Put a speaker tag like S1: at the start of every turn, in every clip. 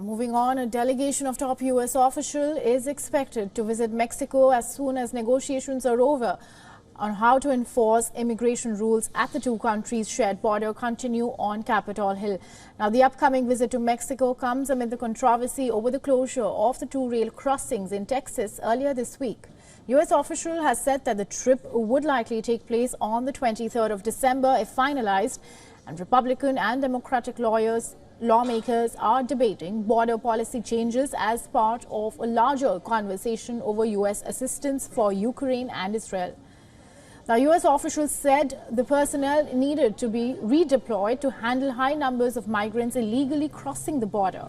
S1: Moving on, a delegation of top U.S. officials is expected to visit Mexico as soon as negotiations are over on how to enforce immigration rules at the two countries' shared border continue on Capitol Hill. Now, the upcoming visit to Mexico comes amid the controversy over the closure of the two rail crossings in Texas earlier this week. U.S. official has said that the trip would likely take place on the 23rd of December if finalized, and Republican and Democratic lawmakers are debating border policy changes as part of a larger conversation over U.S. assistance for Ukraine and Israel. Now, U.S. officials said the personnel needed to be redeployed to handle high numbers of migrants illegally crossing the border.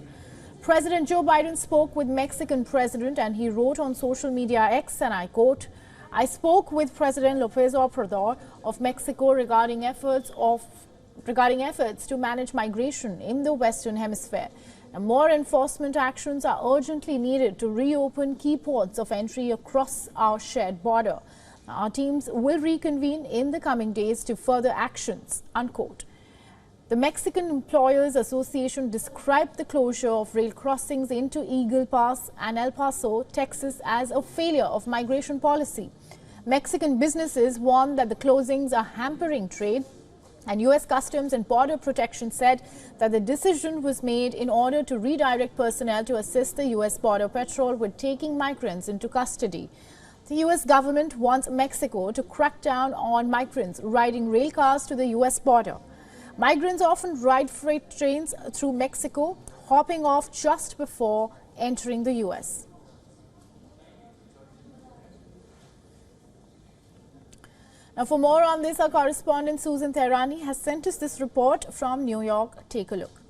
S1: President Joe Biden spoke with Mexican president and he wrote on social media X, and I quote, "I spoke with President López Obrador of Mexico regarding efforts to manage migration in the Western Hemisphere. And more enforcement actions are urgently needed to reopen key ports of entry across our shared border. Our teams will reconvene in the coming days to further actions," unquote. The Mexican Employers Association described the closure of rail crossings into Eagle Pass and El Paso, Texas, as a failure of migration policy. Mexican businesses warned that the closings are hampering trade, and U.S. Customs and Border Protection said that the decision was made in order to redirect personnel to assist the U.S. Border Patrol with taking migrants into custody. The U.S. government wants Mexico to crack down on migrants riding rail cars to the U.S. border. Migrants often ride freight trains through Mexico, hopping off just before entering the U.S. Now, for more on this, our correspondent Susan Tehrani has sent us this report from New York. Take a look.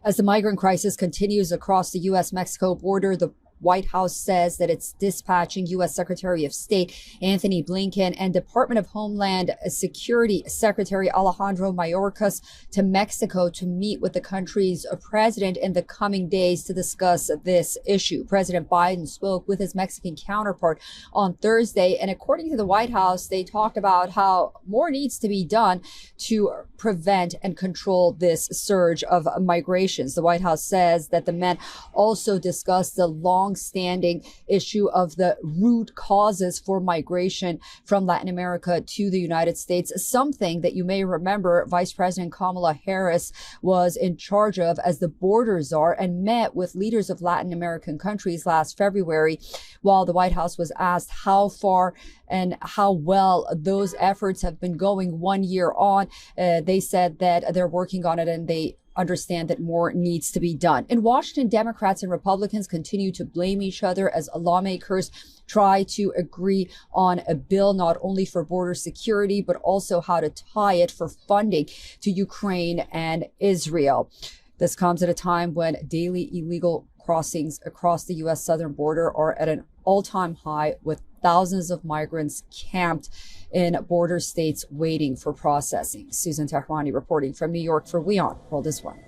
S2: As the migrant crisis continues across the U.S.-Mexico border, the White House says that it's dispatching U.S. Secretary of State Anthony Blinken and Department of Homeland Security Secretary Alejandro Mayorkas to Mexico to meet with the country's president in the coming days to discuss this issue. President Biden spoke with his Mexican counterpart on Thursday, and according to the White House, they talked about how more needs to be done to prevent and control this surge of migrations. The White House says that the men also discussed the long-standing issue of the root causes for migration from Latin America to the United States, something that you may remember Vice President Kamala Harris was in charge of as the border czar and met with leaders of Latin American countries last February. While the White House was asked how far and how well those efforts have been going 1 year on, they said that they're working on it and they understand that more needs to be done. In Washington, Democrats and Republicans continue to blame each other as lawmakers try to agree on a bill not only for border security, but also how to tie it for funding to Ukraine and Israel. This comes at a time when daily illegal crossings across the U.S. southern border are at an all-time high, with thousands of migrants camped in border states waiting for processing. Susan Tehrani reporting from New York for WION World is One.